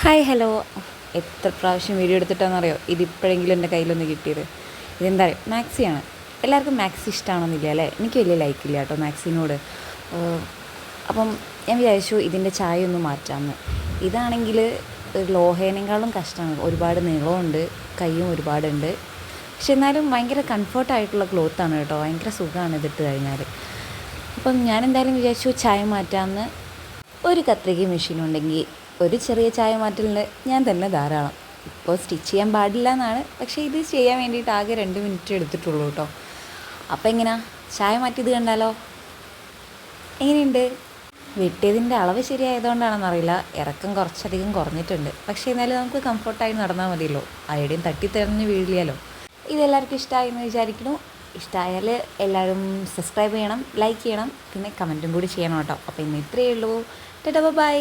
Hi hello. എത്ര പ്രാവശ്യം video എടുത്തിട്ടാണെന്നറിയോ ഇതിപ്പോഴെങ്കിലും എൻ്റെ കയ്യിലൊന്ന് കിട്ടിയത്. ഇതെന്താ പറയുക, മാക്സിയാണ്. എല്ലാവർക്കും മാക്സി ഇഷ്ടമാണെന്നില്ല അല്ലേ? എനിക്ക് വലിയ ലൈക്കില്ല കേട്ടോ മാക്സിനോട്. അപ്പം ഞാൻ വിചാരിച്ചു ഇതിൻ്റെ ചായ ഒന്ന് മാറ്റാമെന്ന്. ഇതാണെങ്കിൽ ലോഹേനേക്കാളും കഷ്ടമാണ്. ഒരുപാട് നീളമുണ്ട്, കയ്യും ഒരുപാടുണ്ട്. പക്ഷെ എന്നാലും ഭയങ്കര കംഫർട്ടായിട്ടുള്ള ക്ലോത്താണ് കേട്ടോ. ഭയങ്കര സുഖമാണ് ഇതിട്ട് കഴിഞ്ഞാൽ. അപ്പം ഞാൻ എന്തായാലും വിചാരിച്ചു ചായ മാറ്റാമെന്ന്. ഒരു കത്രിക മെഷീനുണ്ടെങ്കിൽ ഒരു ചെറിയ ചായ മാറ്റലിന് ഞാൻ തന്നെ ധാരാളം. ഇപ്പോൾ സ്റ്റിച്ച് ചെയ്യാൻ പാടില്ല എന്നാണ്, പക്ഷേ ഇത് ചെയ്യാൻ വേണ്ടിയിട്ട് ആകെ 2 മിനിറ്റ് എടുത്തിട്ടുള്ളൂ കേട്ടോ. അപ്പോൾ എങ്ങനെയാ ചായ മാറ്റിയത് കണ്ടാലോ? എങ്ങനെയുണ്ട്? വെട്ടിയതിൻ്റെ അളവ് ശരിയായതുകൊണ്ടാണെന്നറിയില്ല, ഇറക്കം കുറച്ചധികം കുറഞ്ഞിട്ടുണ്ട്. പക്ഷേ എന്നാലും നമുക്ക് കംഫർട്ടായി നടന്നാൽ മതിയല്ലോ, ആരുടെയും തട്ടിത്തെറിഞ്ഞ് വീഴില്ലല്ലോ. ഇതെല്ലാവർക്കും ഇഷ്ടമായി എന്ന് വിചാരിക്കുന്നു. ഇഷ്ടമായാൽ എല്ലാവരും സബ്സ്ക്രൈബ് ചെയ്യണം, ലൈക്ക് ചെയ്യണം, പിന്നെ കമൻറ്റും കൂടി ചെയ്യണം കേട്ടോ. അപ്പോൾ ഇന്ന് ഇത്രയേ ഉള്ളൂ. Tata bye.